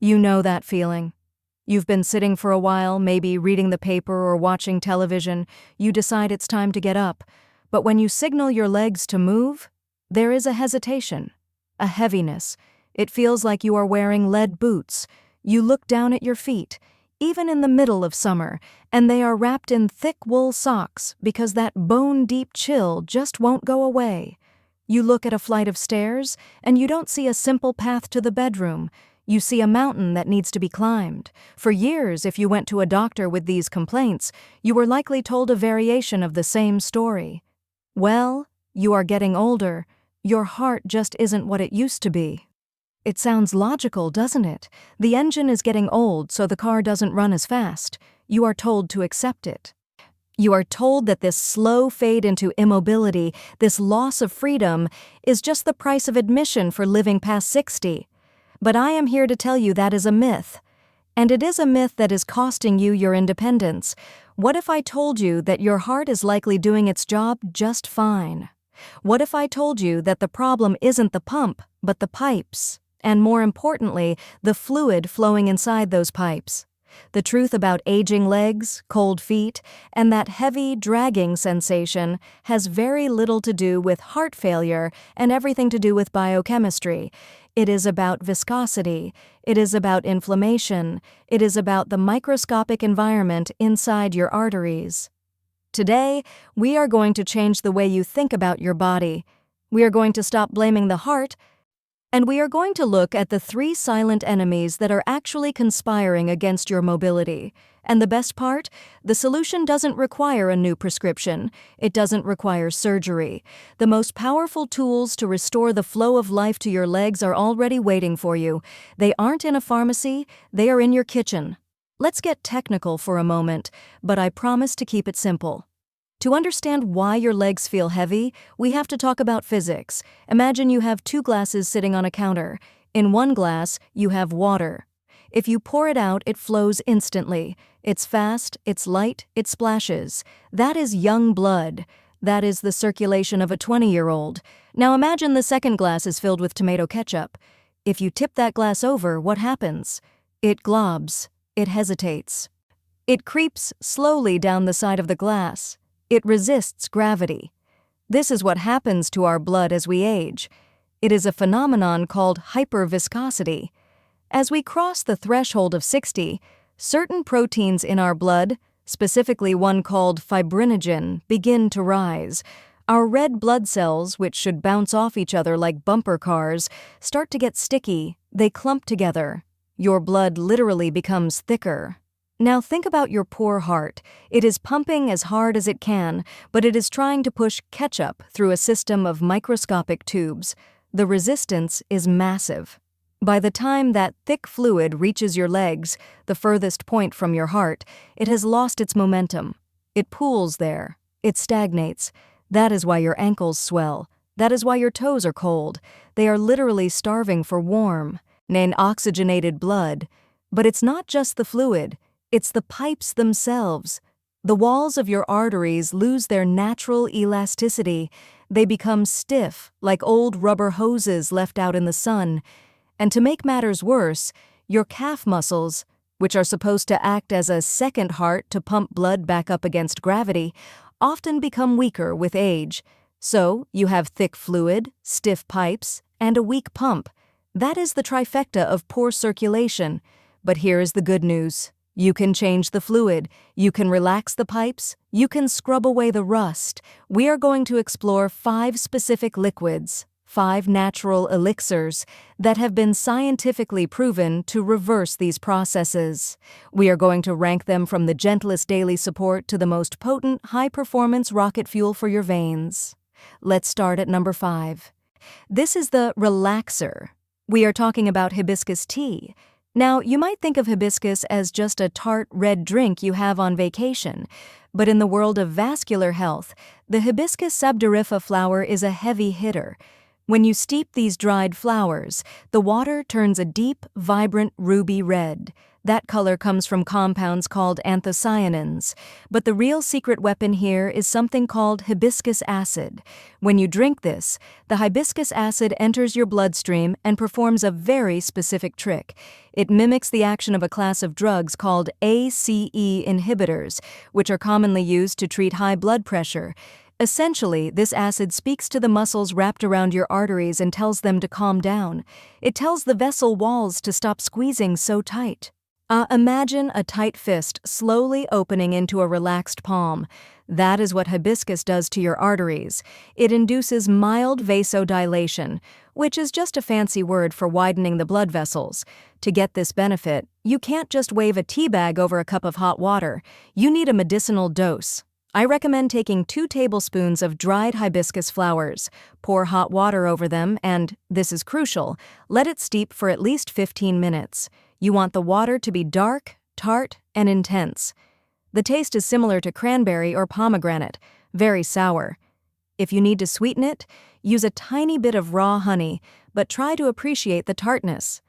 You know that feeling. You've been sitting for a while, maybe reading the paper or watching television. You decide it's time to get up. But when you signal your legs to move, there is a hesitation, a heaviness. It feels like you are wearing lead boots. You look down at your feet, even in the middle of summer, and they are wrapped in thick wool socks because that bone-deep chill just won't go away. You look at a flight of stairs, and you don't see a simple path to the bedroom. You see a mountain that needs to be climbed. For years, if you went to a doctor with these complaints, you were likely told a variation of the same story. Well, you are getting older. Your heart just isn't what it used to be. It sounds logical, doesn't it? The engine is getting old, so the car doesn't run as fast. You are told to accept it. You are told that this slow fade into immobility, this loss of freedom, is just the price of admission for living past 60. But I am here to tell you that is a myth. And it is a myth that is costing you your independence. What if I told you that your heart is likely doing its job just fine? What if I told you that the problem isn't the pump, but the pipes? And more importantly, the fluid flowing inside those pipes. The truth about aging legs, cold feet, and that heavy, dragging sensation has very little to do with heart failure and everything to do with biochemistry. It is about viscosity. It is about inflammation. It is about the microscopic environment inside your arteries. Today, we are going to change the way you think about your body. We are going to stop blaming the heart, and we are going to look at the 3 silent enemies that are actually conspiring against your mobility. And the best part? The solution doesn't require a new prescription. It doesn't require surgery. The most powerful tools to restore the flow of life to your legs are already waiting for you. They aren't in a pharmacy, they are in your kitchen. Let's get technical for a moment, but I promise to keep it simple. To understand why your legs feel heavy, we have to talk about physics. Imagine you have 2 glasses sitting on a counter. In one glass, you have water. If you pour it out, it flows instantly. It's fast, it's light, it splashes. That is young blood. That is the circulation of a 20-year-old. Now imagine the second glass is filled with tomato ketchup. If you tip that glass over, what happens? It globs. It hesitates. It creeps slowly down the side of the glass. It resists gravity. This is what happens to our blood as we age. It is a phenomenon called hyperviscosity. As we cross the threshold of 60, certain proteins in our blood, specifically one called fibrinogen, begin to rise. Our red blood cells, which should bounce off each other like bumper cars, start to get sticky. They clump together. Your blood literally becomes thicker. Now think about your poor heart. It is pumping as hard as it can, but it is trying to push ketchup through a system of microscopic tubes. The resistance is massive. By the time that thick fluid reaches your legs, the furthest point from your heart, it has lost its momentum. It pools there. It stagnates. That is why your ankles swell. That is why your toes are cold. They are literally starving for warm, oxygenated blood. But it's not just the fluid. It's the pipes themselves. The walls of your arteries lose their natural elasticity. They become stiff, like old rubber hoses left out in the sun. And to make matters worse, your calf muscles, which are supposed to act as a second heart to pump blood back up against gravity, often become weaker with age. So, you have thick fluid, stiff pipes, and a weak pump. That is the trifecta of poor circulation. But here is the good news. You can change the fluid, you can relax the pipes, you can scrub away the rust. We are going to explore 5 specific liquids, 5 natural elixirs that have been scientifically proven to reverse these processes. We are going to rank them from the gentlest daily support to the most potent, high-performance rocket fuel for your veins. Let's start at number 5. This is the relaxer. We are talking about hibiscus tea. Now, you might think of hibiscus as just a tart red drink you have on vacation, but in the world of vascular health, the Hibiscus sabdariffa flower is a heavy hitter. When you steep these dried flowers, the water turns a deep, vibrant ruby red. That color comes from compounds called anthocyanins. But the real secret weapon here is something called hibiscus acid. When you drink this, the hibiscus acid enters your bloodstream and performs a very specific trick. It mimics the action of a class of drugs called ACE inhibitors, which are commonly used to treat high blood pressure. Essentially, this acid speaks to the muscles wrapped around your arteries and tells them to calm down. It tells the vessel walls to stop squeezing so tight. Imagine a tight fist slowly opening into a relaxed palm. That is what hibiscus does to your arteries. It induces mild vasodilation, which is just a fancy word for widening the blood vessels. To get this benefit, you can't just wave a tea bag over a cup of hot water. You need a medicinal dose. I recommend taking 2 tablespoons of dried hibiscus flowers. Pour hot water over them and, this is crucial, let it steep for at least 15 minutes. You want the water to be dark, tart, and intense. The taste is similar to cranberry or pomegranate, very sour. If you need to sweeten it, use a tiny bit of raw honey, but try to appreciate the tartness.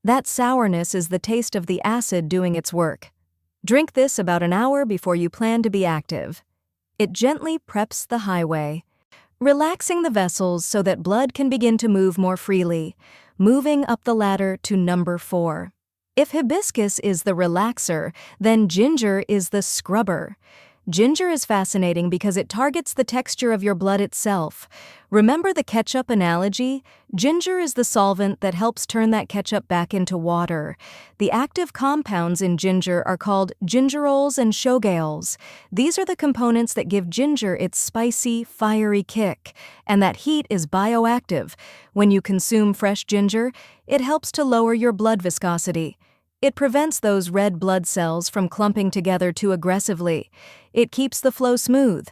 That sourness is the taste of the acid doing its work. Drink this about an hour before you plan to be active. It gently preps the highway, relaxing the vessels so that blood can begin to move more freely, moving up the ladder to number 4. If hibiscus is the relaxer, then ginger is the scrubber. Ginger is fascinating because it targets the texture of your blood itself. Remember the ketchup analogy? Ginger is the solvent that helps turn that ketchup back into water. The active compounds in ginger are called gingerols and shogaols. These are the components that give ginger its spicy, fiery kick. And that heat is bioactive. When you consume fresh ginger, it helps to lower your blood viscosity. It prevents those red blood cells from clumping together too aggressively. It keeps the flow smooth.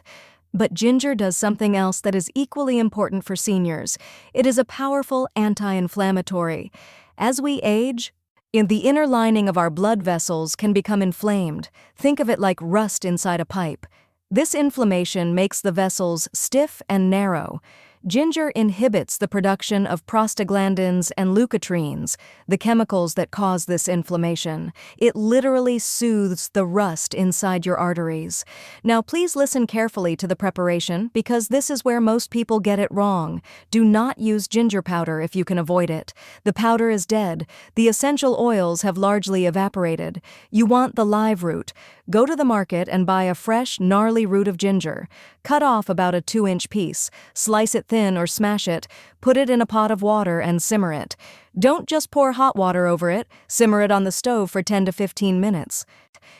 But ginger does something else that is equally important for seniors. It is a powerful anti-inflammatory. As we age, the inner lining of our blood vessels can become inflamed. Think of it like rust inside a pipe. This inflammation makes the vessels stiff and narrow. Ginger inhibits the production of prostaglandins and leukotrienes, the chemicals that cause this inflammation. It literally soothes the rust inside your arteries. Now, please listen carefully to the preparation because this is where most people get it wrong. Do not use ginger powder if you can avoid it. The powder is dead. The essential oils have largely evaporated. You want the live root. Go to the market and buy a fresh, gnarly root of ginger. Cut off about a 2-inch piece. Slice it thin or smash it, put it in a pot of water and simmer it. Don't just pour hot water over it, simmer it on the stove for 10 to 15 minutes.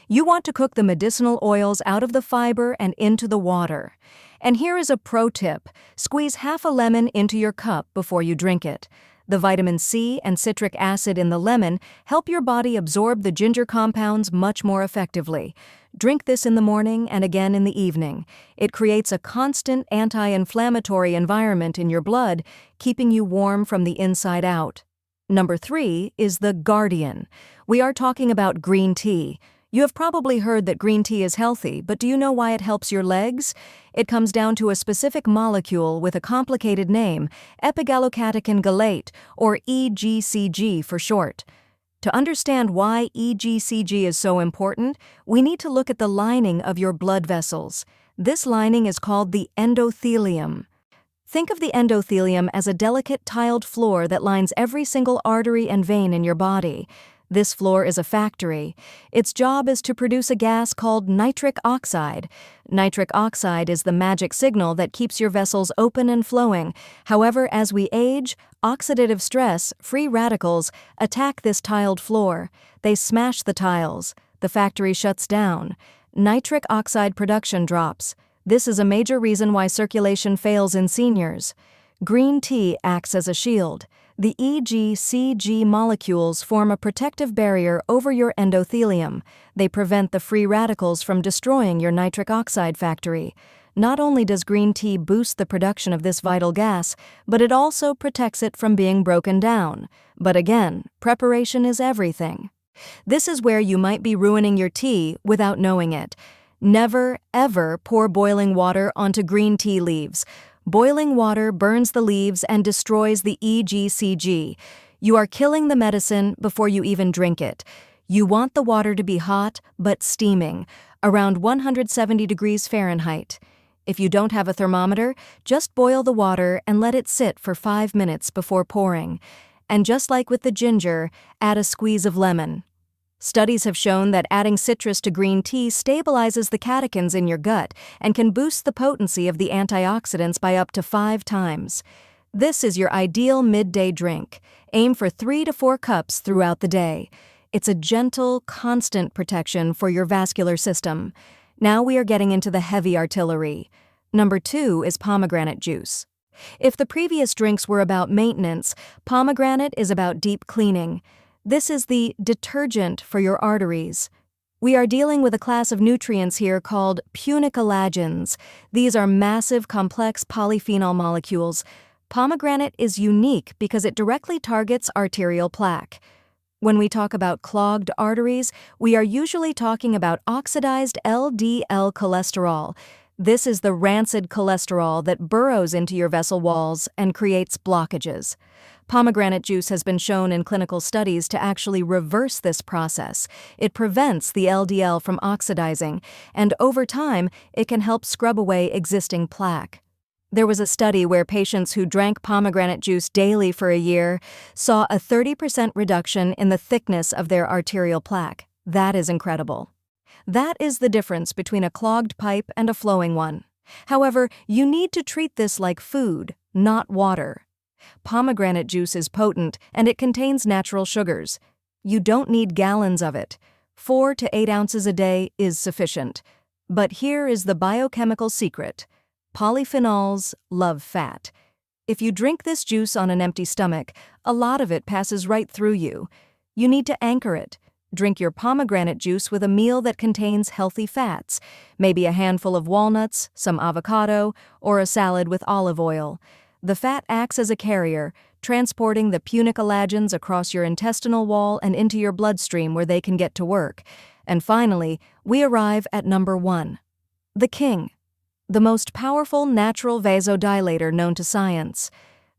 You want to cook the medicinal oils out of the fiber and into the water. And here is a pro tip. Squeeze half a lemon into your cup before you drink it. The vitamin C and citric acid in the lemon help your body absorb the ginger compounds much more effectively. Drink this in the morning and again in the evening. It creates a constant anti-inflammatory environment in your blood, keeping you warm from the inside out. Number 3 is the guardian. We are talking about green tea. You have probably heard that green tea is healthy, but do you know why it helps your legs? It comes down to a specific molecule with a complicated name, epigallocatechin gallate, or EGCG for short. To understand why EGCG is so important, we need to look at the lining of your blood vessels. This lining is called the endothelium. Think of the endothelium as a delicate tiled floor that lines every single artery and vein in your body. This floor is a factory. Its job is to produce a gas called nitric oxide. Nitric oxide is the magic signal that keeps your vessels open and flowing. However, as we age, oxidative stress, free radicals, attack this tiled floor. They smash the tiles. The factory shuts down. Nitric oxide production drops. This is a major reason why circulation fails in seniors. Green tea acts as a shield. The EGCG molecules form a protective barrier over your endothelium. They prevent the free radicals from destroying your nitric oxide factory. Not only does green tea boost the production of this vital gas, but it also protects it from being broken down. But again, preparation is everything. This is where you might be ruining your tea without knowing it. Never, ever pour boiling water onto green tea leaves. Boiling water burns the leaves and destroys the EGCG. You are killing the medicine before you even drink it. You want the water to be hot, but steaming, around 170 degrees Fahrenheit. If you don't have a thermometer, just boil the water and let it sit for 5 minutes before pouring. And just like with the ginger, add a squeeze of lemon. Studies have shown that adding citrus to green tea stabilizes the catechins in your gut and can boost the potency of the antioxidants by up to 5 times. This is your ideal midday drink. Aim for 3 to 4 cups throughout the day. It's a gentle, constant protection for your vascular system. Now we are getting into the heavy artillery. Number 2 is pomegranate juice. If the previous drinks were about maintenance, pomegranate is about deep cleaning. This is the detergent for your arteries. We are dealing with a class of nutrients here called punicolagens. These are massive, complex polyphenol molecules. Pomegranate is unique because it directly targets arterial plaque. When we talk about clogged arteries, we are usually talking about oxidized LDL cholesterol. This is the rancid cholesterol that burrows into your vessel walls and creates blockages. Pomegranate juice has been shown in clinical studies to actually reverse this process. It prevents the LDL from oxidizing, and over time, it can help scrub away existing plaque. There was a study where patients who drank pomegranate juice daily for a year saw a 30% reduction in the thickness of their arterial plaque. That is incredible. That is the difference between a clogged pipe and a flowing one. However, you need to treat this like food, not water. Pomegranate juice is potent and it contains natural sugars. You don't need gallons of it. 4 to 8 ounces a day is sufficient. But here is the biochemical secret. Polyphenols love fat. If you drink this juice on an empty stomach, a lot of it passes right through you. You need to anchor it. Drink your pomegranate juice with a meal that contains healthy fats, maybe a handful of walnuts, some avocado, or a salad with olive oil. The fat acts as a carrier, transporting the punicolagens across your intestinal wall and into your bloodstream where they can get to work. And finally, we arrive at number 1. The king. The most powerful natural vasodilator known to science.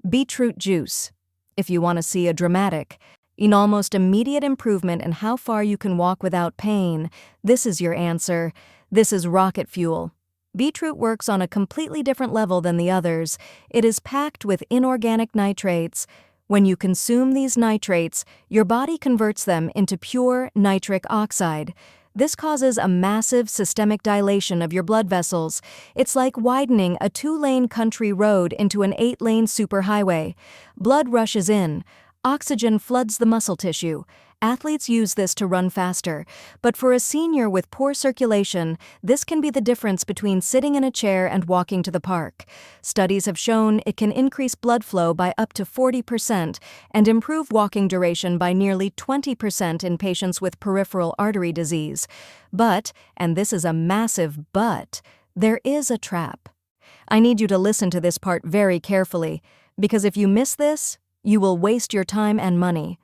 Beetroot juice. If you want to see a dramatic, an almost immediate improvement in how far you can walk without pain, this is your answer. This is rocket fuel. Beetroot works on a completely different level than the others. It is packed with inorganic nitrates. When you consume these nitrates, your body converts them into pure nitric oxide. This causes a massive systemic dilation of your blood vessels. It's like widening a 2-lane country road into an 8-lane superhighway. Blood rushes in. Oxygen floods the muscle tissue. Athletes use this to run faster, but for a senior with poor circulation, this can be the difference between sitting in a chair and walking to the park. Studies have shown it can increase blood flow by up to 40% and improve walking duration by nearly 20% in patients with peripheral artery disease. But, and this is a massive but, there is a trap. I need you to listen to this part very carefully, because if you miss this, you will waste your time and money.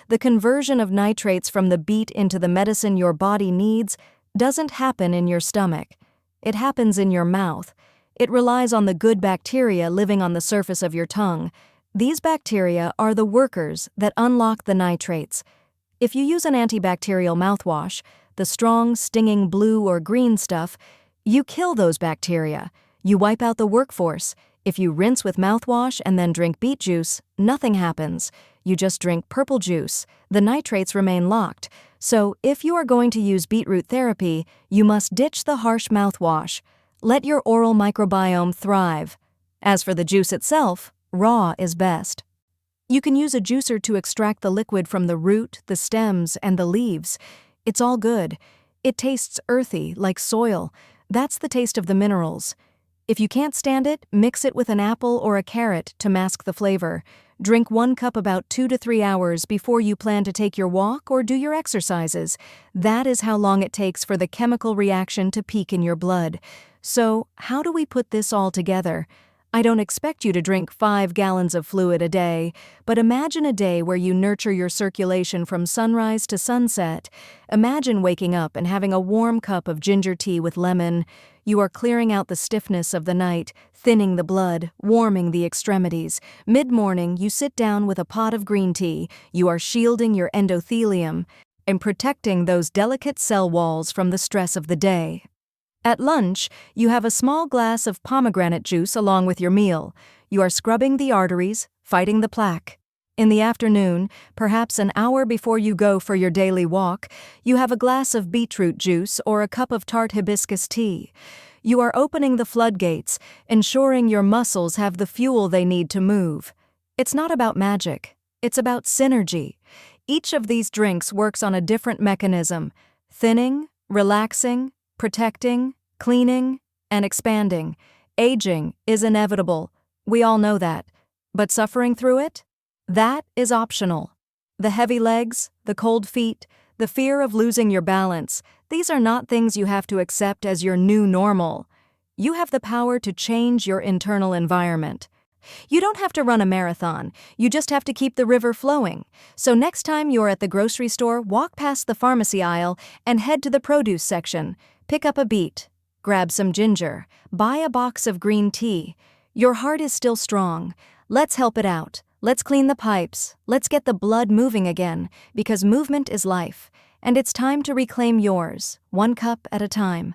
The conversion of nitrates from the beet into the medicine your body needs doesn't happen in your stomach. It happens in your mouth. It relies on the good bacteria living on the surface of your tongue. These bacteria are the workers that unlock the nitrates. If you use an antibacterial mouthwash, the strong, stinging blue or green stuff, you kill those bacteria. You wipe out the workforce. If you rinse with mouthwash and then drink beet juice, nothing happens. You just drink purple juice. The nitrates remain locked. So, if you are going to use beetroot therapy, you must ditch the harsh mouthwash. Let your oral microbiome thrive. As for the juice itself, raw is best. You can use a juicer to extract the liquid from the root, the stems, and the leaves. It's all good. It tastes earthy, like soil. That's the taste of the minerals. If you can't stand it, mix it with an apple or a carrot to mask the flavor. Drink 1 cup about 2 to 3 hours before you plan to take your walk or do your exercises. That is how long it takes for the chemical reaction to peak in your blood. So, how do we put this all together? I don't expect you to drink 5 gallons of fluid a day, but imagine a day where you nurture your circulation from sunrise to sunset. Imagine waking up and having a warm cup of ginger tea with lemon. You are clearing out the stiffness of the night, thinning the blood, warming the extremities. Mid-morning, you sit down with a pot of green tea. You are shielding your endothelium and protecting those delicate cell walls from the stress of the day. At lunch, you have a small glass of pomegranate juice along with your meal. You are scrubbing the arteries, fighting the plaque. In the afternoon, perhaps an hour before you go for your daily walk, you have a glass of beetroot juice or a cup of tart hibiscus tea. You are opening the floodgates, ensuring your muscles have the fuel they need to move. It's not about magic. It's about synergy. Each of these drinks works on a different mechanism: thinning, relaxing, protecting, cleaning, and expanding. Aging is inevitable. We all know that. But suffering through it? That is optional. The heavy legs, the cold feet, the fear of losing your balance, these are not things you have to accept as your new normal. You have the power to change your internal environment. You don't have to run a marathon, you just have to keep the river flowing. So next time you're at the grocery store, walk past the pharmacy aisle and head to the produce section. Pick up a beet, grab some ginger, buy a box of green tea. Your heart is still strong. Let's help it out. Let's clean the pipes. Let's get the blood moving again, because movement is life. And it's time to reclaim yours, one cup at a time.